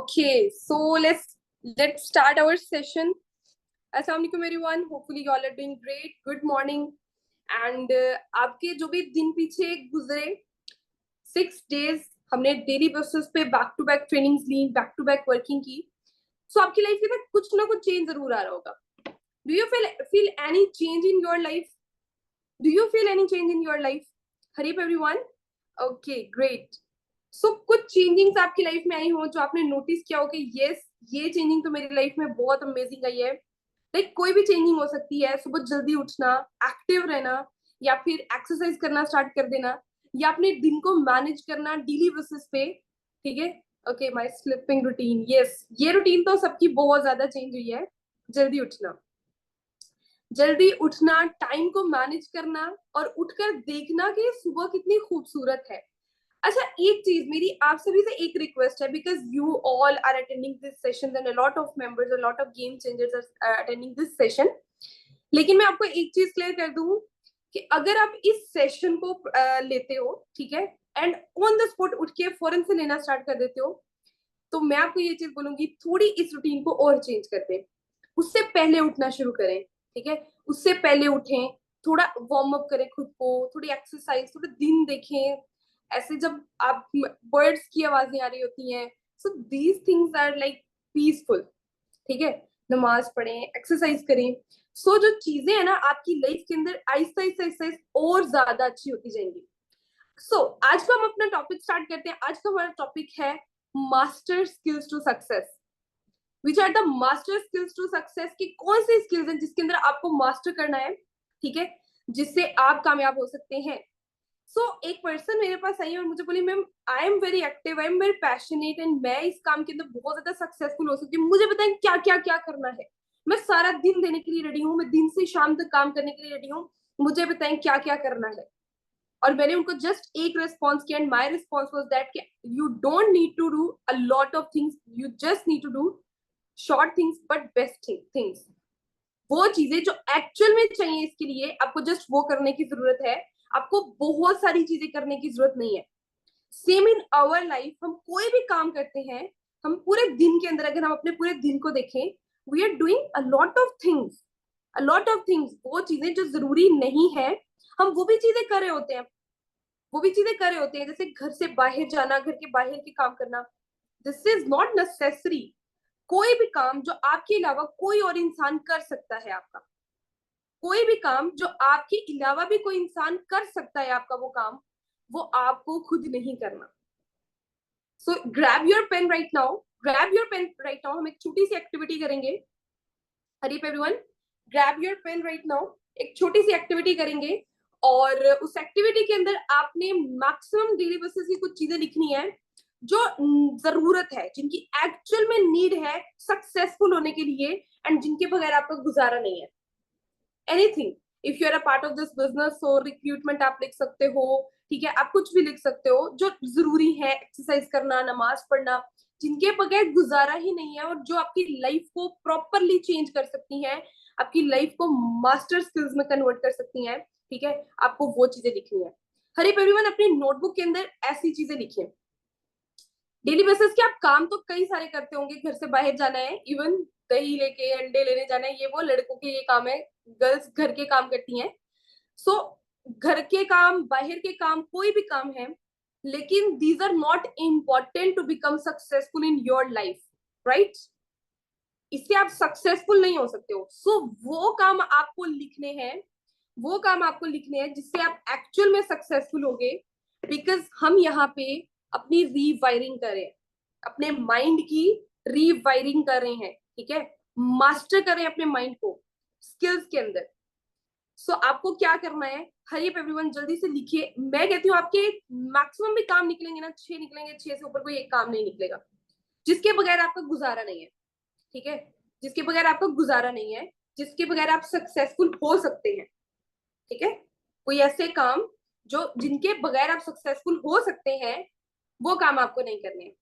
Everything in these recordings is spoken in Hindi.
Okay, so let's start our session. Assalamualaikum everyone. Hopefully you all are doing great. Good morning. And आपके जो भी दिन पीछे गुजरे 6 days हमने डेली बेसिस पे बैक टू बैक ट्रेनिंग्स ली, बैक टू बैक वर्किंग की. सो आपकी लाइफ में कुछ ना कुछ चेंज जरूर आ रहा होगा. Do you feel any change in your life? Do you feel any change in your life? Hurry up everyone. Okay, great. So कुछ चेंजिंग्स आपकी लाइफ में आई हो जो आपने नोटिस किया हो कि यस, ये चेंजिंग तो मेरी लाइफ में बहुत अमेजिंग आई है. लाइक कोई भी चेंजिंग हो सकती है. सुबह जल्दी उठना, एक्टिव रहना, या फिर एक्सरसाइज करना स्टार्ट कर देना, या अपने दिन को मैनेज करना डेली बेसिस पे. ठीक है. Okay, my sleeping routine. Yes, ये रूटीन तो सबकी बहुत ज्यादा चेंज हुई है. जल्दी उठना, टाइम को मैनेज करना और उठकर देखना कि सुबह कितनी खूबसूरत है. अच्छा, एक चीज मेरी आप सभी से एक रिक्वेस्ट है, because you all are attending this session and a lot of members, a lot of game changers are attending this session. लेकिन मैं आपको एक चीज क्लियर कर दूं कि अगर आप इस सेशन को लेते हो, ठीक है, एंड ऑन द स्पॉट उठ के फौरन से लेना स्टार्ट कर देते हो, तो मैं आपको ये चीज बोलूंगी, थोड़ी इस रूटीन को और चेंज करते हैं. उससे पहले उठना शुरू करें. ठीक है, उससे पहले उठें, थोड़ा वार्म अप करें खुद को, थोड़ी एक्सरसाइज, थोड़ा दिन देखें. ऐसे जब आप बर्ड्स की आवाजें आ रही होती हैं, so these things are like peaceful. ठीक है, नमाज पढ़ें, एक्सरसाइज करें. सो जो चीजें है ना आपकी लाइफ के अंदर आहिस्ता आहिस्ता आहिस्ता और ज्यादा अच्छी होती जाएंगी. सो आज को हम अपना टॉपिक स्टार्ट करते हैं. आज का हमारा टॉपिक है master skills to success. Which are the master skills to success. की कौन सी स्किल्स हैं जिसके अंदर आपको मास्टर करना है, ठीक है, जिससे आप कामयाब हो सकते हैं. एक पर्सन मेरे पास आई और मुझे बोली, ma'am I am very active, I am very passionate and मैं इस काम के अंदर बहुत ज्यादा सक्सेसफुल हो सकती हूँ. मुझे बताएं क्या क्या क्या करना है. मैं सारा दिन देने के लिए रेडी हूँ, मैं दिन से शाम तक काम करने के लिए रेडी हूँ. मुझे बताएं क्या क्या करना है. और मैंने उनको जस्ट एक रिस्पॉन्स किया and my response was that you don't need to do a lot of things, you just need to do short things but best things. वो चीजें जो एक्चुअल में चाहिए इसके लिए आपको जस्ट वो करने की जरूरत है. आपको बहुत सारी चीजें करने की जरूरत नहीं है. सेम इन आवर लाइफ, हम कोई भी काम करते हैं, हम पूरे दिन के अंदर अगर हम अपने पूरे दिन को देखें, we are doing a lot of things, a lot of things. वो चीजें जो जरूरी नहीं है, हम वो भी चीजें कर रहे होते हैं. जैसे घर से बाहर जाना, घर के बाहर के काम करना. This is not necessary. कोई भी काम जो आपके अलावा कोई और इंसान कर सकता है आपका, कोई भी काम जो आपके अलावा भी कोई इंसान कर सकता है आपका, वो काम वो आपको खुद नहीं करना. So grab your pen right now. हम एक छोटी सी एक्टिविटी करेंगे. Hurry up everyone, grab your pen right now. एक छोटी सी एक्टिविटी करेंगे और उस एक्टिविटी के अंदर आपने मैक्सिमम डेली बेसिस की कुछ चीजें लिखनी है जो जरूरत है, जिनकी एक्चुअल में नीड है सक्सेसफुल होने के लिए, एंड जिनके बगैर आपका गुजारा नहीं है. Anything. If you are a part of this business, so recruitment आप लिख सकते हो. ठीक है, आप कुछ भी लिख सकते हो जो जरूरी है. एक्सरसाइज करना, नमाज पढ़ना, जिनके बगैर गुजारा ही नहीं है और जो आपकी लाइफ को प्रॉपरली चेंज कर सकती हैं, आपकी लाइफ को मास्टर स्किल्स में कन्वर्ट कर सकती हैं. ठीक है, आपको वो चीजें लिखनी है. हरी एवरीवन, अपनी नोटबुक के अंदर ऐसी चीजें लिखिए. डेली बेसिस के आप काम तो कई सारे करते होंगे. घर से बाहर जाना है, इवन दही लेके अंडे लेने जाना है, ये वो लड़कों के ये काम है. गर्ल्स घर के काम करती हैं. सो घर के काम, बाहर के काम, कोई भी काम है, लेकिन these are not important to become successful in your life, right? इससे आप सक्सेसफुल नहीं हो सकते हो. वो काम आपको लिखने हैं जिससे आप एक्चुअल में सक्सेसफुल होगे. बिकॉज हम यहाँ पे अपनी रीवायरिंग कर रहे हैं, अपने माइंड की रीवायरिंग कर रहे हैं. ठीक है, मास्टर करें अपने माइंड को स्किल्स के अंदर. आपको क्या करना है, हरी एवरीवन, जल्दी से लिखिए. मैं कहती हूँ आपके मैक्सिमम भी काम निकलेंगे ना, 6 निकलेंगे, 6 से ऊपर कोई एक काम नहीं निकलेगा जिसके बगैर आपका गुजारा नहीं है. ठीक है, जिसके बगैर आपका गुजारा नहीं है, जिसके बगैर आप सक्सेसफुल हो सकते हैं. ठीक है, कोई ऐसे काम जो जिनके बगैर आप सक्सेसफुल हो सकते हैं, वो काम आपको नहीं करने हैं.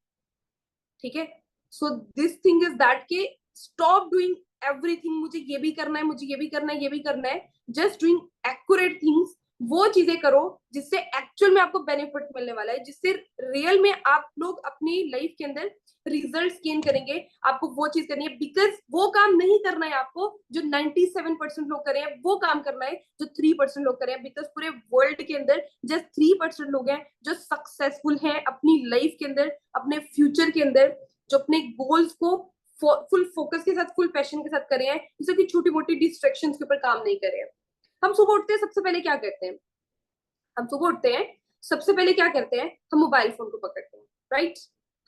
ठीक है, so this thing is that के स्टॉप डूइंग एवरीथिंग. मुझे ये भी करना है, मुझे ये भी करना है, ये भी करना है. जस्ट डूइंग एक्यूरेट थिंग्स वो चीजें करो जिससे एक्चुअल में आपको बेनिफिट मिलने वाला है, जिससे रियल में आप लोग अपनी लाइफ के अंदर रिजल्ट्स गेन करेंगे। आपको वो चीज करनी है, बिकॉज वो काम नहीं करना है आपको जो 97% लोग कर रहे हैं, वो काम करना है जो 3% लोग कर रहे हैं। बिकॉज पूरे वर्ल्ड के अंदर जस्ट 3% लोग हैं जो सक्सेसफुल हैं अपनी लाइफ के अंदर, अपने फ्यूचर के अंदर, जो अपने गोल्स को फुल फोकस के साथ, फुल पैशन के साथ कर रहे हैं, जैसे कि छोटी मोटी डिस्ट्रैक्शन के ऊपर काम नहीं कर रहे हैं। हम सुबह उठते हैं, सबसे पहले क्या करते हैं? हम सुबह उठते हैं, सबसे पहले क्या करते हैं? हम मोबाइल फोन को पकड़ते हैं, राइट?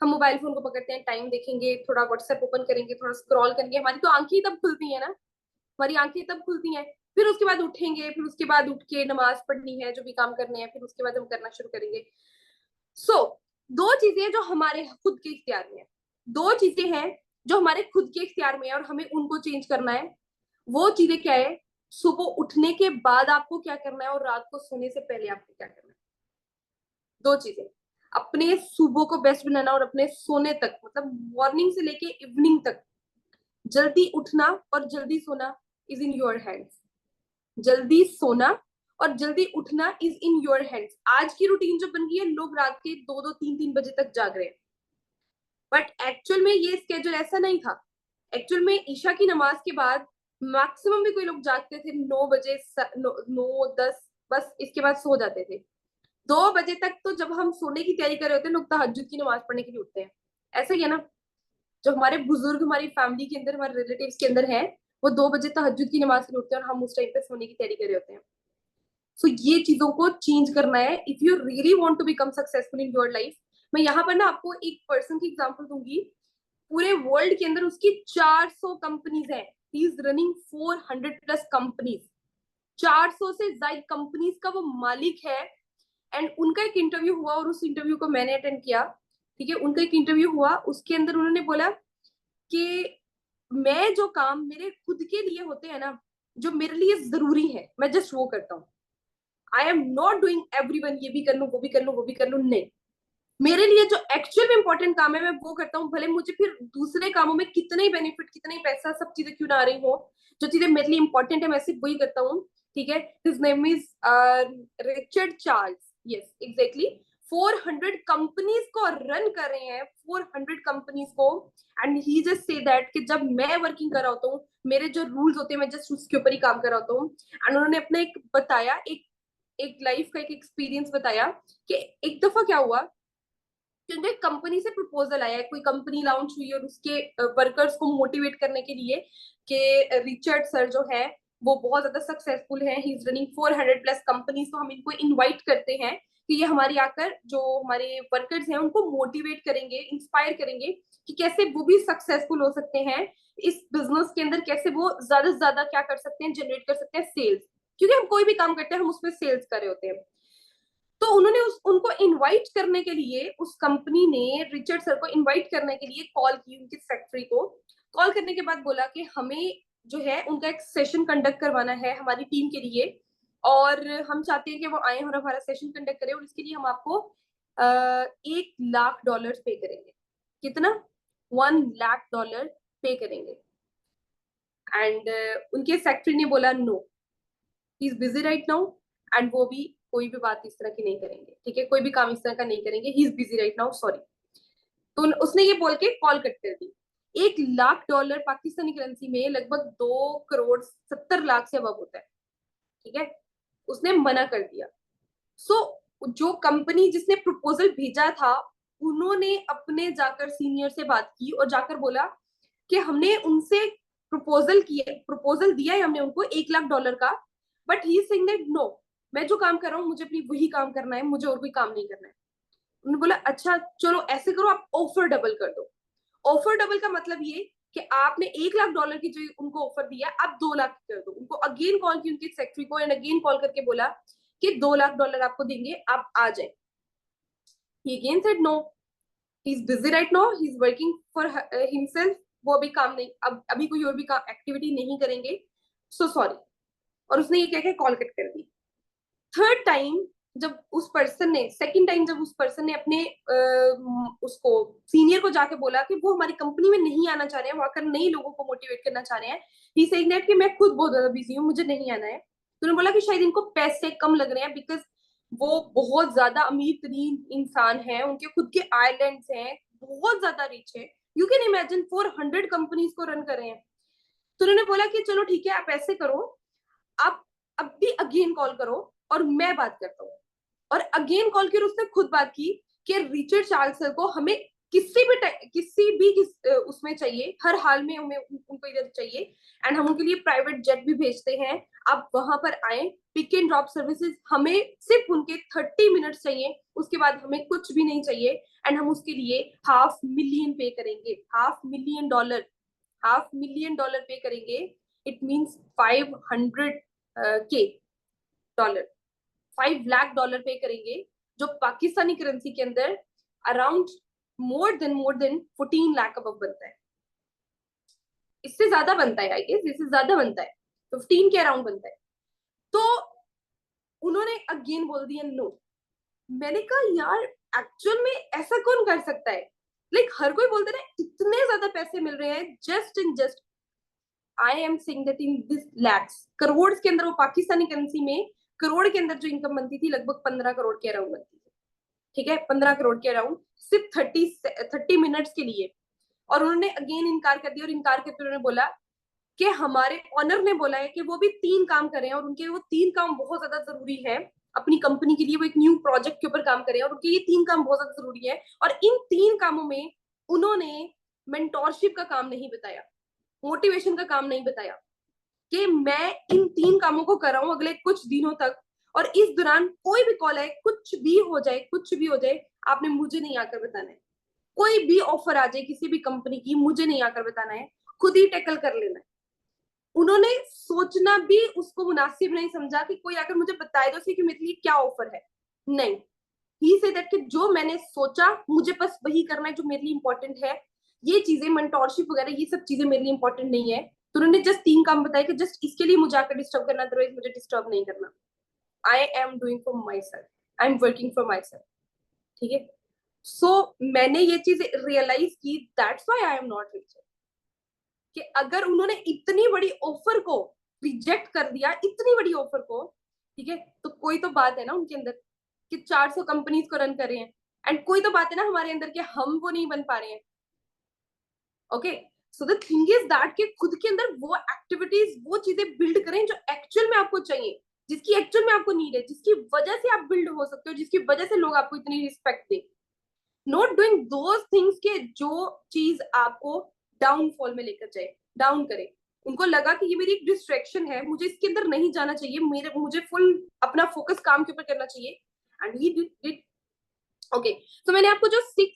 हम मोबाइल फोन को पकड़ते हैं, टाइम देखेंगे, थोड़ा व्हाट्सएप ओपन करेंगे, थोड़ा स्क्रॉल करेंगे, हमारी तो आंखें ही तब खुलती है ना, हमारी आंखें तब खुलती हैं। फिर उसके बाद उठेंगे, फिर उसके बाद उठ के नमाज पढ़नी है, जो भी काम करने हैं, फिर उसके बाद हम करना शुरू करेंगे। सो दो चीजें जो हमारे खुद के इख्तियार में है, दो चीजें हैं जो हमारे खुद के इख्तियार में है और हमें उनको चेंज करना है। वो चीजें क्या है? सुबह उठने के बाद आपको क्या करना है और रात को सोने से पहले आपको क्या करना है। दो चीजें, अपने सुबह को बेस्ट बनाना और अपने सोने तक, मतलब मॉर्निंग से लेके इवनिंग तक, जल्दी उठना और जल्दी सोना इज इन योर हैंड्स। जल्दी सोना और जल्दी उठना इज इन योर हैंड्स। आज की रूटीन जो बन गई है, लोग रात के 2-2 3-3 बजे तक जाग रहे हैं, बट एक्चुअल में ये स्केड्यूल ऐसा नहीं था। एक्चुअल में ईशा की नमाज के बाद मैक्सिमम भी कोई लोग जागते थे 9 बजे, 9-10, बस इसके बाद सो जाते थे। 2 बजे तक तो जब हम सोने की तैयारी कर रहे होते हैं, लोग तहज्जुद की नमाज पढ़ने के लिए उठते हैं। ऐसा ही है ना? जो हमारे बुजुर्ग हमारी फैमिली के अंदर, हमारे रिलेटिव्स के अंदर है, वो 2 बजे तहज्जुद की नमाज के लिए उठते हैं और हम उस टाइम पे सोने की तैयारी कर रहे होते हैं। सो ये चीजों को चेंज करना है if you really want to become successful in your life. मैं यहाँ पर ना आपको एक पर्सन की एग्जांपल दूंगी। पूरे वर्ल्ड के अंदर उसकी 400 कंपनीज हैं। He is running 400+ companies. 400 से ज्यादा कंपनीज का वो मालिक है। एंड उनका एक इंटरव्यू हुआ और उस इंटरव्यू को मैंने अटेंड किया। ठीक है, उनका एक इंटरव्यू हुआ, उसके अंदर उन्होंने बोला कि मैं जो काम मेरे खुद के लिए होते हैं ना, जो मेरे लिए जरूरी है, मैं जस्ट वो करता हूँ। I am not doing everyone, ये भी कर लूं, वो भी कर लूं, वो भी कर लूं, नहीं। मेरे लिए जो एक्चुअल में इंपॉर्टेंट काम है मैं वो करता हूँ, भले मुझे फिर दूसरे कामों में कितना ही बेनिफिट, कितना ही पैसा, सब चीजें क्यों ना आ रही हो। जो चीजें मेरे लिए इंपॉर्टेंट है मैं सिर्फ वही करता हूँ। ठीक है, his name is Richard Charles. Yes, exactly. 400 companies को रन कर रहे हैं, 400 कंपनीज को। And he just say that कि जब मैं वर्किंग कर रहा होता हूँ, मेरे जो रूल्स होते हैं, मैं जस्ट उसके ऊपर ही काम कर रहा होता हूँ। एंड उन्होंने अपना एक बताया, एक एक लाइफ का एक एक्सपीरियंस बताया कि एक दफा क्या हुआ कि उनके कंपनी से प्रपोजल आया है, कोई कंपनी लॉन्च हुई और उसके वर्कर्स को मोटिवेट करने के लिए कि रिचर्ड सर जो है वो बहुत ज्यादा सक्सेसफुल है, ही इज रनिंग 400+ कंपनीज, तो हम इनको इनवाइट करते हैं कि ये हमारी आकर जो हमारे वर्कर्स हैं उनको मोटिवेट करेंगे, इंस्पायर करेंगे कि कैसे वो भी सक्सेसफुल हो सकते हैं इस बिजनेस के अंदर, कैसे वो ज्यादा से ज्यादा क्या कर सकते हैं, जनरेट कर सकते हैं सेल्स। क्योंकि हम कोई भी काम करते हैं हम उसमें सेल्स कर रहे होते हैं। तो उन्होंने उनको इनवाइट करने के लिए, उस कंपनी ने रिचर्ड सर को इनवाइट करने के लिए कॉल की उनकी फैक्ट्री को। कॉल करने के बाद बोला कि हमें जो है उनका एक सेशन कंडक्ट करवाना है हमारी टीम के लिए, और हम चाहते हैं कि वो आए और हमारा सेशन कंडक्ट करें, और इसके लिए हम आपको $1 लाख पे करेंगे। कितना? $1 लाख पे करेंगे। एंड उनके फैक्ट्री ने बोला no, he is busy right now. And वो भी कोई भी बात इस तरह की नहीं करेंगे, ठीक है, कोई भी काम इस तरह का नहीं करेंगे, ही is busy right now, sorry. तो उसने ये बोल के कॉल कट कर दी। $1 लाख पाकिस्तानी करेंसी में लगभग 2 करोड़ 70 लाख से अब होता है। ठीक है, उसने मना कर दिया। सो जो कंपनी जिसने प्रपोजल भेजा था, उन्होंने अपने जाकर सीनियर से बात की और जाकर बोला कि हमने उनसे प्रपोजल दिया है हमने उनको $1 लाख का, but he saying that no, मैं जो काम कर रहा हूँ मुझे अपनी वही काम करना है, मुझे और कोई काम नहीं करना है। उन्होंने बोला अच्छा चलो ऐसे करो, आप ऑफर डबल कर दो। ऑफर डबल का मतलब ये कि आपने $1 लाख की जो उनको ऑफर दिया, आप 2 लाख कर दो। उनको अगेन कॉल की उनकी सेक्रेटरी को, एंड अगेन कॉल करके बोला कि $2 लाख आपको देंगे, आप आ जाए। He again said no, he is busy right now, he is working for himself. वो अभी काम नहीं, अब अभी कोई और भी काम एक्टिविटी नहीं करेंगे, सो सॉरी। और उसने ये कह के कॉल कट कर दी। थर्ड टाइम जब उस पर्सन ने, सेकंड टाइम जब उस पर्सन ने अपने उसको सीनियर को जाके बोला कि वो हमारी कंपनी में नहीं आना चाह रहे हैं, वो आकर नई लोगों को मोटिवेट करना चाह रहे हैं, ही सेइंग दैट कि मैं खुद बहुत ज्यादा बिजी हूँ, मुझे नहीं आना है। तो उन्होंने बोला कि शायद इनको पैसे कम लग रहे हैं बिकॉज वो बहुत ज्यादा अमीर तरीन इंसान है, उनके खुद के आइलैंड्स हैं, बहुत ज्यादा रिच है। यू कैन इमेजिन 400 कंपनीज को रन कर रहे हैं। तो उन्होंने बोला कि चलो ठीक है, आप ऐसे करो, आप अब भी अगेन कॉल करो और मैं बात करता हूँ। और अगेन कॉल कर उसने खुद बात की कि रिचर्ड चार्ल्स को हमें उसमें चाहिए, हर हाल में हमें उनको इधर चाहिए, एंड हम उनके लिए प्राइवेट जेट भी भेजते हैं, आप वहां पर आए, पिक एंड ड्रॉप सर्विसेज, हमें सिर्फ उनके 30 मिनट्स चाहिए, उसके बाद हमें कुछ भी नहीं चाहिए, एंड हम उसके लिए $500,000 पे करेंगे, $500,000, $500,000 पे करेंगे। इट मीन्स 500 के डॉलर, $5 लाख पे करेंगे, जो पाकिस्तानी करेंसी के अंदर अराउंड मोर देन 14 लाख अब बनता है। इससे ज्यादा बनता है, आई गेस इससे ज्यादा बनता है, 15 के अराउंड बनता है। तो उन्होंने अगेन बोल दिया नो। मैंने कहा यार एक्चुअल में ऐसा कौन कर सकता है? लाइक हर कोई बोलते ना इतने ज्यादा पैसे मिल रहे हैं, just in just I am saying that in this lakhs, crore के अंदर, वो पाकिस्तानी करेंसी में करोड़ के अंदर जो इनकम बनती थी लगभग 15 करोड़ के अराउंड बनती थी। ठीक है, 15 करोड़ के अराउंड, सिर्फ 30 मिनट्स के लिए। और उन्होंने अगेन इनकार कर दिया, और इनकार करके उन्होंने बोला कि हमारे ऑनर ने बोला है कि वो भी 3 काम करें, और उनके वो 3 काम बहुत ज्यादा जरूरी है अपनी कंपनी के लिए, वो एक न्यू प्रोजेक्ट के ऊपर काम करें, और उनके ये 3 काम बहुत ज्यादा जरूरी है। और इन 3 कामों में उन्होंने मेंटोरशिप का काम नहीं बताया, मोटिवेशन का काम नहीं बताया, कि मैं इन 3 कामों को कर रहा हूं अगले कुछ दिनों तक, और इस दौरान कोई भी कॉल है, कुछ भी हो जाए, कुछ भी हो जाए, आपने मुझे नहीं आकर बताना है। कोई भी ऑफर आ जाए किसी भी कंपनी की, मुझे नहीं आकर बताना है, खुद ही टैकल कर लेना है। उन्होंने सोचना भी उसको मुनासिब नहीं समझा कि कोई आकर मुझे बताए दो कि मेरे लिए क्या ऑफर है। नहीं, ही से दैट कि जो मैंने सोचा मुझे बस वही करना है जो मेरे लिए इंपॉर्टेंट है। ये चीजें मेंटोरशिप वगैरह ये सब चीजें मेरे लिए इंपॉर्टेंट नहीं है। तो उन्होंने जस्ट 3 काम बताए कि जस्ट इसके लिए मुझे आकर डिस्टर्ब करना, अदरवाइज मुझे डिस्टर्ब नहीं करना। I am doing for my self, I am working for my self. ठीक है, सो मैंने ये चीज रियलाइज की, that's why I am not rich. कि अगर उन्होंने इतनी बड़ी ऑफर को रिजेक्ट कर दिया, इतनी बड़ी ऑफर को, ठीक है, तो कोई तो बात है ना उनके अंदर कि 400 कंपनीज को रन कर रहे हैं, एंड कोई तो बात है ना हमारे अंदर कि हम वो नहीं बन पा रहे हैं। Okay, so the thing is that कि खुद के अंदर वो एक्टिविटीज, वो चीजें बिल्ड करें जो एक्चुअल में आपको चाहिए, जिसकी एक्चुअल में आपको नीड है, जिसकी वजह से आप बिल्ड हो सकते हो, जिसकी वजह से लोग आपको इतनी respect they. Not doing those things के जो चीज आपको डाउनफॉल में लेकर जाए, डाउन करे। उनको लगा कि ये मेरी एक डिस्ट्रैक्शन है, मुझे इसके अंदर नहीं जाना चाहिए, मुझे फुल अपना फोकस काम के ऊपर करना चाहिए, एंड ही डिड। ओके, सो मैंने आपको जो 6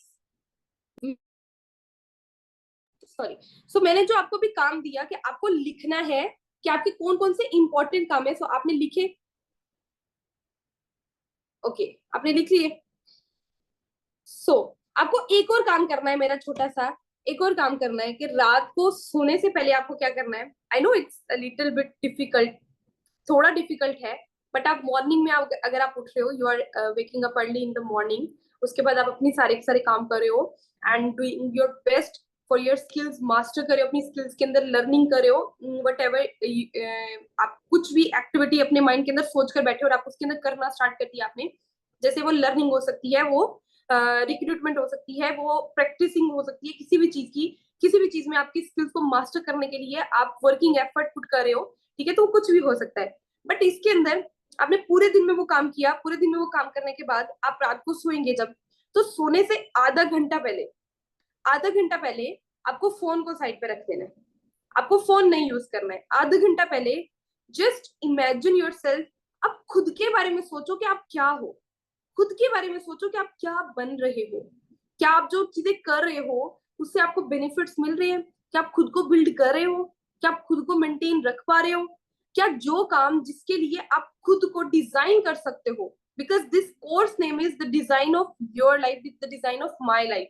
सॉरी सो मैंने जो आपको भी काम दिया कि आपको लिखना है कि आपके कौन कौन से इंपॉर्टेंट काम है, सो आपने लिखे? ओके, आपने लिख लिए? सो आपको एक और काम करना है मेरा छोटा सा, एक और काम करना है कि रात को सोने से पहले आपको क्या करना है। I know it's a little bit difficult, थोड़ा डिफिकल्ट है, बट आप मॉर्निंग में अगर आप उठ रहे हो, you are waking up early in the morning, उसके बाद आप अपनी सारे के सारे काम कर रहे हो and doing your best for your skills, master करे अपनी स्किल्स के अंदर, लर्निंग करे हो, वट एवर, आप कुछ भी एक्टिविटी अपने माइंड के अंदर सोच कर बैठे हो और आप उसके अंदर करना स्टार्ट कर दिया आपने, जैसे वो लर्निंग हो सकती है, वो रिक्रूटमेंट हो सकती है, वो प्रैक्टिसिंग हो सकती है, किसी भी चीज की, किसी भी चीज में आपकी स्किल्स को मास्टर करने के लिए आप वर्किंग एफर्ट पुट कर रहे हो, ठीक है, तो कुछ भी हो सकता है। बट इसके अंदर आपने पूरे दिन में वो काम किया, पूरे दिन में वो काम करने के बाद आप रात को सोएंगे जब, तो सोने से आधा घंटा पहले, आधा घंटा पहले आपको फोन को साइड पे रख देना है, आपको फोन नहीं यूज करना है। आधा घंटा पहले जस्ट इमेजिन योर सेल्फ, आप खुद के बारे में सोचो कि आप क्या हो, खुद के बारे में सोचो कि आप क्या बन रहे हो, क्या आप जो चीजें कर रहे हो उससे आपको बेनिफिट्स मिल रहे हैं, क्या आप खुद को बिल्ड कर रहे हो, क्या आप खुद को मेंटेन रख पा रहे हो, क्या जो काम जिसके लिए आप खुद को डिजाइन कर सकते हो, because this course name is the design of your life, the design of my life.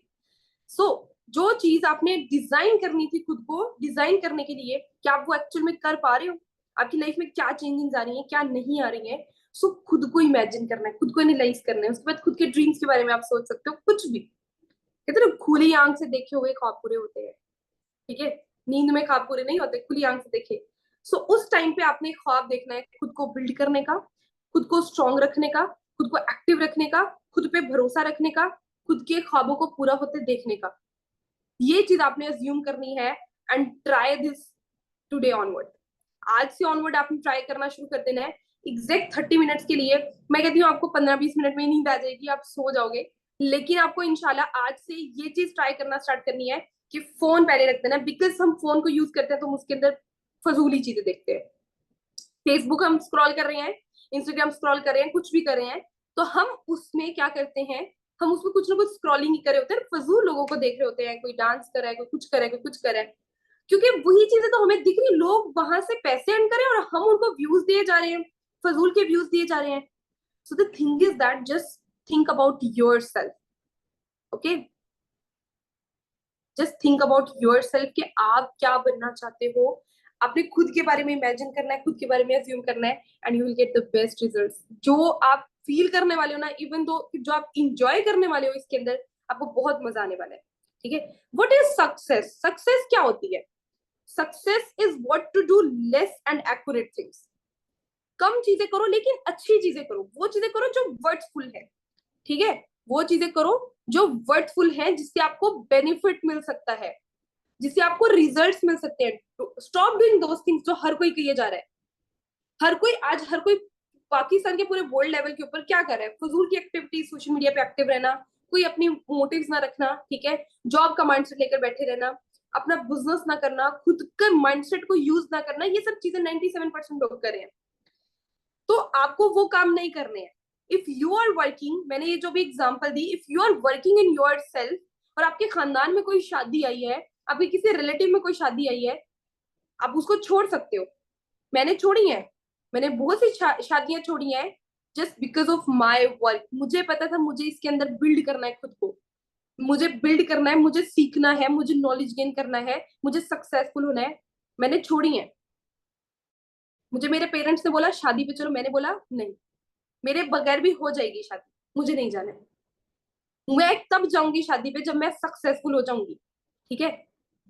So जो चीज आपने डिजाइन करनी थी, खुद को डिजाइन करने के लिए, क्या आप वो एक्चुअल में कर पा रहे हो, आपकी लाइफ में क्या चेंजिंग आ रही है, क्या नहीं आ रही है। सो खुद को इमेजिन करना है, खुद को एनालाइज करना है, उसके बाद खुद के ड्रीम्स के बारे में आप सोच सकते हो, कुछ भी। कहते हैं ना, खुली आंख से देखे हुए ख्वाब पूरे होते हैं, ठीक है, नींद में ख्वाब पूरे नहीं होते, खुली आंख से देखे। सो उस टाइम पे आपने ख्वाब देखना है खुद को बिल्ड करने का, खुद को स्ट्रांग रखने का, खुद को एक्टिव रखने का, खुद पे भरोसा रखने का, खुद के ख्वाबों को पूरा होते देखने का। ये चीज आपने अज्यूम करनी है and try this today onward. आज से ऑनवर्ड आपने ट्राई करना शुरू कर देना है एग्जैक्ट 30 मिनट्स के लिए। मैं कहती हूँ आपको 15-20 मिनट में नींद आ जाएगी, आप सो जाओगे, लेकिन आपको इंशाल्लाह आज से ये चीज ट्राई करना स्टार्ट करनी है कि फोन पहले रख देना, बिकॉज हम फोन को यूज करते हैं तो हम उसके अंदर फजूली चीजें देखते हैं। फेसबुक हम स्क्रॉल कर रहे हैं, इंस्टाग्राम स्क्रॉल कर रहे हैं, कुछ भी कर रहे हैं, तो हम उसमें क्या करते हैं, हम उसमें कुछ ना कुछ स्क्रॉलिंग ही कर रहे होते हैं, फजूल लोगों को देख रहे होते हैं, कोई डांस कर रहा है, कोई कुछ कर रहा है, कोई कुछ कर रहा है, क्योंकि वही चीजें तो हमें दिख रही, लोग वहां से पैसे अर्न करें और हम उनको व्यूज दिए जा रहे हैं, फजूल के व्यूज दिए जा रहे हैं। सो the thing is that just think about your self, okay, just think about your self कि आप क्या बनना चाहते हो। आपने खुद के बारे में इमेजिन करना है, खुद के बारे में अज्यूम करना है, and you will get the best results. जो आप फील करने वाले हो ना, इवन दो जो आप इंजॉय करने वाले हो इसके अंदर, आपको बहुत मजा आने वाला है। ठीक है, व्हाट इज सक्सेस? सक्सेस क्या होती है? Success is what to do less and accurate things. कम चीजें करो लेकिन अच्छी चीजें करो, वो चीजें करो जो वर्थफुल है। ठीक है, वो चीजें करो जो वर्थफुल है, जिससे आपको बेनिफिट मिल सकता है, जिससे आपको रिजल्ट्स मिल सकते हैं। स्टॉप डूइंग दोस थिंग्स जो हर कोई किए जा रहा है। हर कोई आज, हर कोई पाकिस्तान के पूरे वर्ल्ड लेवल के ऊपर क्या कर रहा है? फजूल की एक्टिविटी, सोशल मीडिया पे एक्टिव रहना, कोई अपनी मोटिव्स ना रखना, ठीक है, जॉब का माइंडसेट लेकर बैठे रहना, अपना बिजनेस ना करना, खुद के माइंडसेट को यूज ना करना, ये सब चीजें 97% लोग कर रहे हैं। तो आपको वो काम नहीं करने हैं। इफ यू आर वर्किंग, मैंने ये जो भी एग्जांपल दी, if you are working in yourself, और आपके खानदान में कोई शादी आई है, आपके किसी रिलेटिव में कोई शादी आई है, आप उसको छोड़ सकते हो। मैंने छोड़ी है, मैंने बहुत सी शादियां छोड़ी हैं just because of my work. मुझे पता था मुझे इसके अंदर बिल्ड करना है खुद को, मुझे बिल्ड करना है, मुझे सीखना है, मुझे नॉलेज गेन करना है, मुझे सक्सेसफुल होना है। मैंने छोड़ी है। मुझे मेरे पेरेंट्स ने बोला शादी पे चलो, मैंने बोला नहीं, मेरे बगैर भी हो जाएगी शादी, मुझे नहीं जाना है। मैं तब जाऊंगी शादी पे जब मैं सक्सेसफुल हो जाऊंगी, ठीक है,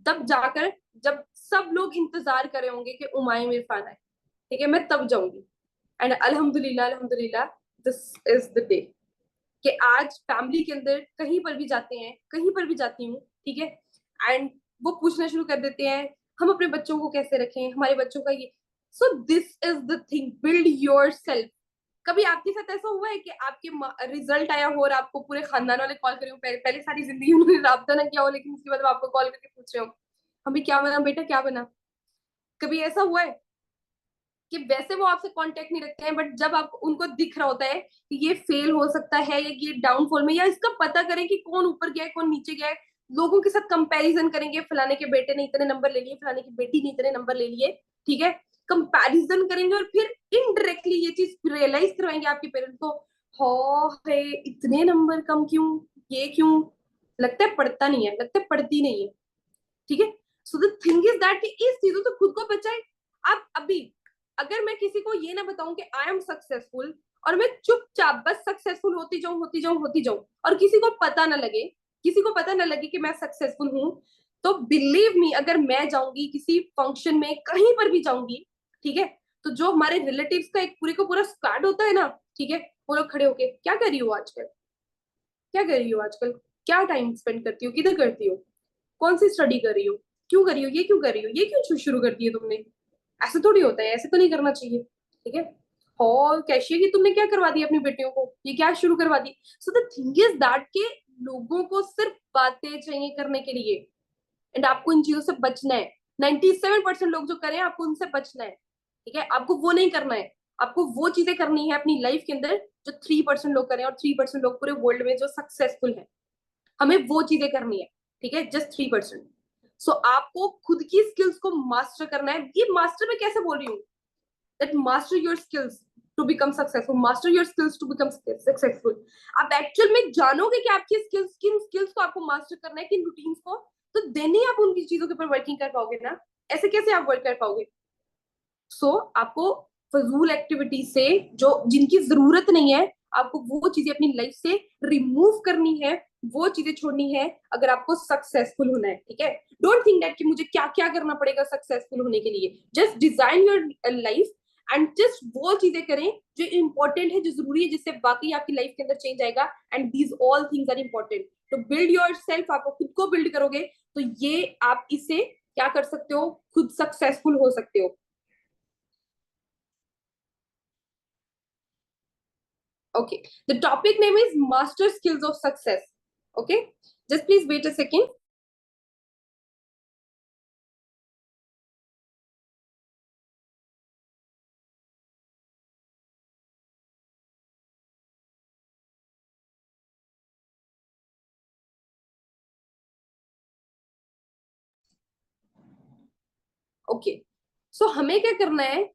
तब जाकर, जब सब लोग इंतजार कर रहे होंगे कि उमाइम इरफान आए, ठीक है, मैं तब जाऊंगी। एंड अल्हम्दुलिल्लाह, अल्हम्दुलिल्लाह, दिस इज द डे कि आज फैमिली के अंदर कहीं पर भी जाते हैं, कहीं पर भी जाती हूँ, ठीक है, एंड वो पूछना शुरू कर देते हैं हम अपने बच्चों को कैसे रखें, हमारे बच्चों का ये। So this is the thing, build your self. कभी आपके साथ ऐसा हुआ है कि आपके रिजल्ट आया हो और आपको पूरे खानदान वाले कॉल करे हो, पहले सारी जिंदगी उन्होंने राब्ता ना किया हो, लेकिन उसके बाद वो आपको कॉल करके पूछ रहे हो हमें क्या बना बेटा, क्या बना? कभी ऐसा हुआ है कि वैसे वो आपसे कांटेक्ट नहीं रखते हैं, बट जब आप उनको दिख रहा होता है कि ये फेल हो सकता है या ये डाउनफॉल में, या इसका पता करें कि कौन ऊपर गया है कौन नीचे गया है, लोगों के साथ कंपैरिजन करेंगे, फलाने के बेटे ने इतने नंबर ले लिए, फलाने की बेटी ने इतने नंबर ले लिए, ठीक है, कंपैरिजन करेंगे और फिर इनडायरेक्टली ये चीज रियलाइज करवाएंगे आपके पेरेंट्स को, हो है इतने नंबर कम क्यों, ये क्यों, लगता है पढ़ता नहीं है, लगता है पढ़ती नहीं है, ठीक है। सो द थिंग इज दैट इस चीजों से खुद को बचाए। आप अभी, अगर मैं किसी को ये ना बताऊं कि आई एम सक्सेसफुल, और मैं चुपचाप बस सक्सेसफुल होती जाऊं, होती जाऊं, होती जाऊं, और किसी को पता ना लगे, किसी को पता ना लगे कि मैं सक्सेसफुल हूं, तो बिलीव मी, अगर मैं जाऊंगी किसी फंक्शन में, कहीं पर भी जाऊंगी, ठीक है, तो जो हमारे रिलेटिव्स का एक पूरे को पूरा स्क्वाड होता है ना, ठीक है, वो लोग खड़े होके क्या कर रही हो आजकल, क्या कर रही हो आजकल, क्या टाइम स्पेंड करती हो, किधर करती हो, कौन सी स्टडी कर रही हो, क्यों कर रही हो, ये क्यों कर रही हो, ये क्यों शुरू कर दी है तुमने, ऐसे थोड़ी होता है, ऐसे तो नहीं करना चाहिए, ठीक है, और कैशियर की तुमने क्या करवा दी अपनी बेटियों को, ये क्या शुरू करवा दी। So the thing is that के लोगों को सिर्फ बातें चाहिए करने के लिए, एंड आपको इन चीजों से बचना है। 97% लोग जो करें आपको उनसे बचना है, ठीक है, आपको वो नहीं करना है, आपको वो चीजें करनी है अपनी लाइफ के अंदर जो 3% लोग करें, और 3% लोग पूरे वर्ल्ड में जो सक्सेसफुल है, हमें वो चीजें करनी है, ठीक है, जस्ट 3%। सो आपको खुद की स्किल्स को मास्टर करना है। ये मास्टर में कैसे बोल रही हूँ, that master your skills to become successful, master your skills to become successful. आप एक्चुअल में जानोगे कि आपकी स्किल्स, किन स्किल्स को आपको मास्टर करना है, किन रूटीन्स को, तो देन ही आप उनकी चीजों के ऊपर वर्किंग कर पाओगे ना, ऐसे कैसे आप वर्क कर पाओगे। सो आपको फजूल एक्टिविटी से, जो जिनकी जरूरत नहीं है, आपको वो चीजें अपनी लाइफ से रिमूव करनी है, वो चीजें छोड़नी है अगर आपको सक्सेसफुल होना है, ठीक है। डोंट थिंक दैट कि मुझे क्या क्या करना पड़ेगा सक्सेसफुल होने के लिए। Just design your life and just वो चीजें करें जो इंपॉर्टेंट है, जो जरूरी है, जिससे बाकी आपकी लाइफ के अंदर चेंज आएगा। And these all things are important to build yourself. आप खुद को बिल्ड करोगे तो ये आप इससे क्या कर सकते हो, खुद सक्सेसफुल हो सकते हो। Okay, the topic name is Master Skills of Success. Okay, just please wait a second. Okay, so हमें क्या करना है?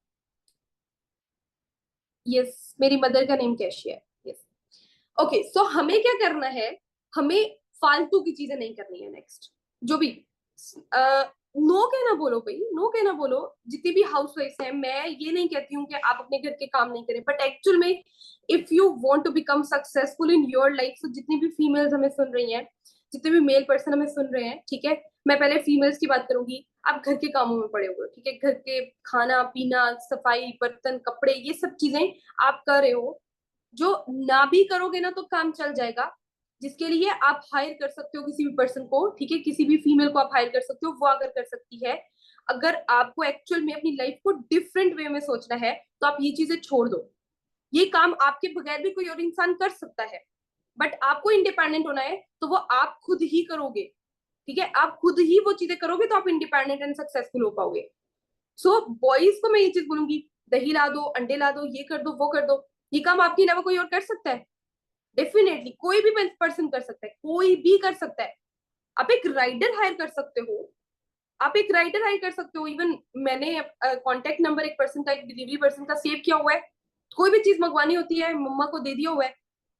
Yes, मेरी मदर का नेम कैशी है। Yes. Okay, so हमें क्या करना है? हमें फालतू की चीजें नहीं करनी है। नेक्स्ट जो भी नो कहना बोलो भाई, नो कहना बोलो। जितनी भी हाउस वाइफ है, मैं ये नहीं कहती हूँ कि आप अपने घर के काम नहीं करें, बट एक्चुअल में if you want to become successful in your life, तो जितनी भी फीमेल्स हमें सुन रही हैं, जितने भी मेल पर्सन हमें सुन रहे हैं, ठीक है, मैं पहले फीमेल्स की बात करूंगी। आप घर के कामों में पड़े हुए हो, ठीक है, घर के खाना पीना, सफाई, बर्तन, कपड़े, ये सब चीजें आप कर रहे हो। जो ना भी करोगे ना तो काम चल जाएगा, जिसके लिए आप हायर कर सकते हो किसी भी पर्सन को, ठीक है, किसी भी फीमेल को आप हायर कर सकते हो, वो अगर कर सकती है। अगर आपको एक्चुअल में अपनी लाइफ को डिफरेंट वे में सोचना है तो आप ये चीजें छोड़ दो। ये काम आपके बगैर भी कोई और इंसान कर सकता है, बट आपको इंडिपेंडेंट होना है तो वो आप खुद ही करोगे, ठीक है। आप खुद ही वो चीजें करोगे तो आप इंडिपेंडेंट एंड सक्सेसफुल हो पाओगे। सो बॉयज को मैं ये चीज बोलूंगी, दही ला दो, अंडे ला दो, ये कर दो, वो कर दो। ये काम आपके अलावा कोई और कर सकता है? डेफिनेटली कोई भी पर्सन कर सकता है, कोई भी कर सकता है। आप एक राइडर हायर कर सकते हो, आप एक राइडर हायर कर सकते हो। इवन मैंने कांटेक्ट नंबर एक पर्सन का, एक डिलीवरी पर्सन का सेव किया हुआ है। कोई भी चीज मंगवानी होती है, मम्मा को दे दिया हुआ है,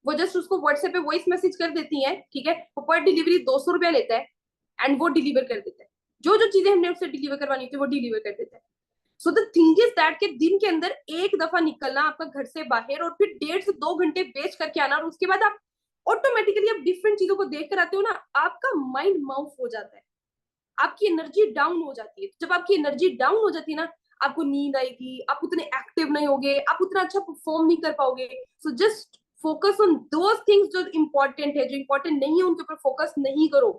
वो जस्ट उसको व्हाट्सएप पे वॉइस मैसेज कर देती है, ठीक है। वो पर डिलीवरी 200 रुपया लेता है एंड वो डिलीवर कर देता है। जो जो चीजें हमने उससे डिलीवर करवानी होती है वो डिलीवर कर देता है। सो द थिंग इज दैट के दिन के अंदर एक दफा निकलना आपका घर से बाहर, और फिर 1.5 से 2 घंटे बेच करके आना, और उसके बाद आप ऑटोमेटिकली आप डिफरेंट चीजों को देख कर आते हो ना, आपका माइंड माउफ हो जाता है, आपकी एनर्जी डाउन हो जाती है। जब आपकी एनर्जी डाउन हो जाती है ना, आपको नींद आएगी, आप उतने एक्टिव नहीं होगे, आप उतना अच्छा परफॉर्म नहीं कर पाओगे। So just focus on those things जो इंपॉर्टेंट है, जो इंपॉर्टेंट नहीं है उनके ऊपर फोकस नहीं करो,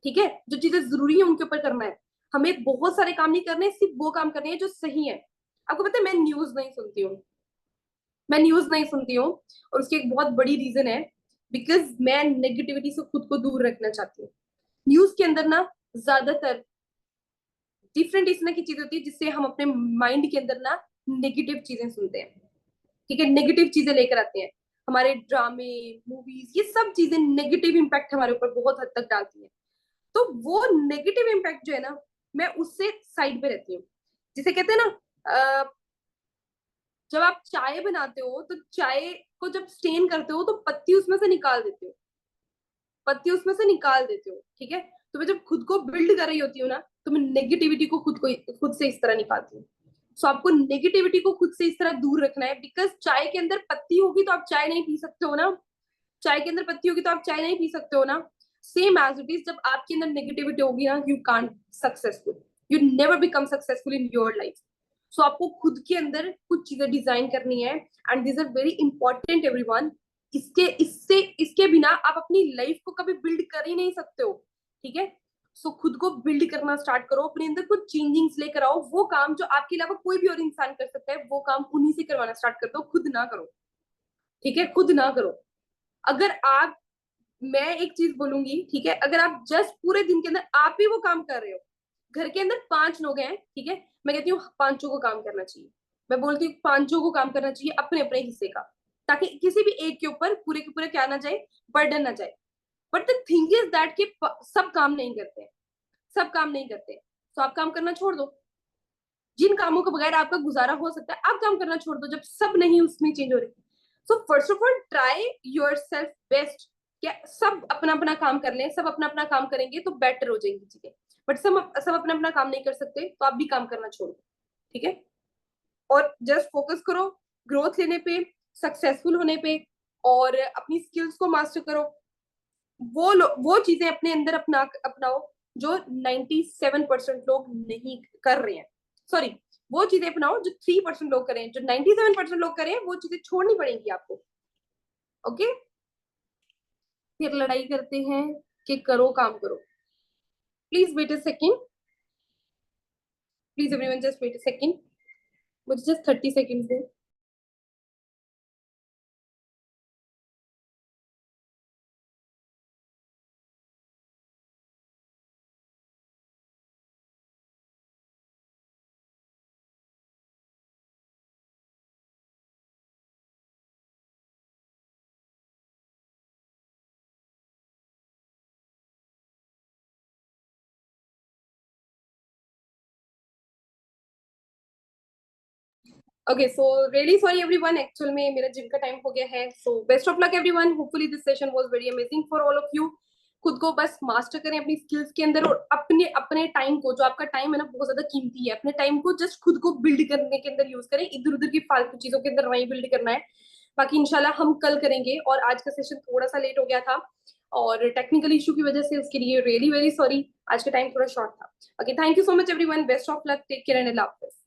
ठीक है। जो चीजें जरूरी है उनके ऊपर करना है। हमें बहुत सारे काम नहीं करने, सिर्फ वो काम करने हैं जो सही है। आपको पता है मैं न्यूज नहीं सुनती हूँ, मैं न्यूज नहीं सुनती हूँ, और उसकी एक बहुत बड़ी रीजन है, बिकॉज मैं नेगेटिविटी से खुद को दूर रखना चाहती हूँ। न्यूज के अंदर ना ज्यादातर डिफरेंट इस तरह की चीज होती है जिससे हम अपने माइंड के अंदर ना नेगेटिव चीजें सुनते हैं, ठीक है, नेगेटिव चीजें लेकर आते हैं। हमारे ड्रामे, मूवीज, ये सब चीजें नेगेटिव इम्पैक्ट हमारे ऊपर बहुत हद तक डालती हैं। तो वो नेगेटिव इम्पैक्ट जो है ना, मैं उससे साइड पे रहती हूँ। जिसे कहते हैं ना, जब आप चाय बनाते हो तो चाय को जब स्टेन करते हो तो पत्ती उसमें से निकाल देते हो, पत्ती उसमें से निकाल देते हो, ठीक है। तो मैं जब खुद को बिल्ड कर रही होती हूँ ना, तो मैं नेगेटिविटी को खुद से इस तरह निकालती हूँ। सो आपको नेगेटिविटी को खुद से इस तरह दूर रखना है, बिकॉज चाय के अंदर पत्ती होगी तो आप चाय नहीं पी सकते हो ना, चाय के अंदर पत्ती होगी तो आप चाय नहीं पी सकते हो ना। सेम एज इट इज, जब आपके अंदर नेगेटिविटी होगी ना, you can't successful, you never become successful in your life. So आपको खुद के अंदर कुछ चीजें डिजाइन करनी है, and this are very important everyone. इसके बिना आप अपनी लाइफ को कभी बिल्ड कर ही नहीं सकते हो, ठीक है। सो खुद को बिल्ड करना स्टार्ट करो, अपने अंदर कुछ चेंजिंग्स लेकर आओ। वो काम जो आपके अलावा कोई भी और इंसान कर सकता है, वो काम उन्हीं से करवाना स्टार्ट कर दो, खुद ना करो, ठीक है, खुद ना करो। अगर आप, मैं एक चीज बोलूंगी, ठीक है, अगर आप जस्ट पूरे दिन के अंदर आप ही वो काम कर रहे हो, घर के अंदर 5 लोग हैं, ठीक है, मैं कहती हूँ पांचों को काम करना चाहिए। मैं बोलती हूँ पांचों को काम करना चाहिए अपने अपने हिस्से का, ताकि किसी भी एक के ऊपर पूरे के पूरे क्या ना जाए, बर्डन ना जाए। But the thing is that कि सब काम नहीं करते हैं, सब काम नहीं करते, तो आप काम करना छोड़ दो। जिन कामों के बगैर आपका गुजारा हो सकता है, आप काम करना छोड़ दो, जब सब नहीं उसमें चेंज हो रहे। So first of all try your self best. क्या सब अपना अपना काम कर लें, सब अपना अपना काम करेंगे तो बेटर हो जाएंगी चीजें। बट सब अपना अपना काम नहीं कर सकते, तो आप भी काम करना छोड़ दो, ठीक है। और जस्ट फोकस करो ग्रोथ लेने पे, सक्सेसफुल होने पे, और अपनी स्किल्स को मास्टर करो। वो चीजें अपने अंदर अपनाओ जो 97% लोग नहीं कर रहे हैं। सॉरी, वो चीजें अपनाओ जो 3% लोग करें, जो 97% लोग करें वो चीजें छोड़नी पड़ेंगी आपको। ओके, फिर लड़ाई करते हैं कि करो काम करो। Please wait a second, please everyone just wait a second, मुझे जस्ट 30 सेकेंड दें। Okay, so really sorry everyone, actual में मेरा जिम का टाइम हो गया है। So best of luck everyone, hopefully this session was very amazing for all of you। खुद को बस मास्टर करें अपनी स्किल्स के अंदर, और अपने अपने टाइम को, जो आपका टाइम है ना बहुत ज्यादा कीमती है, अपने टाइम को जस्ट खुद को बिल्ड करने के अंदर यूज करें, इधर उधर की फालतू चीजों के अंदर नहीं बिल्ड करना है। बाकी इंशाल्लाह हम कल करेंगे, और आज का सेशन थोड़ा सा लेट हो गया था और टेक्निकल इशू की वजह से, उसके लिए रियली वेरी सॉरी, आज का टाइम थोड़ा शॉर्ट था। Okay, thank you so much everyone, best of luck, take care and अल्लाह हाफिज।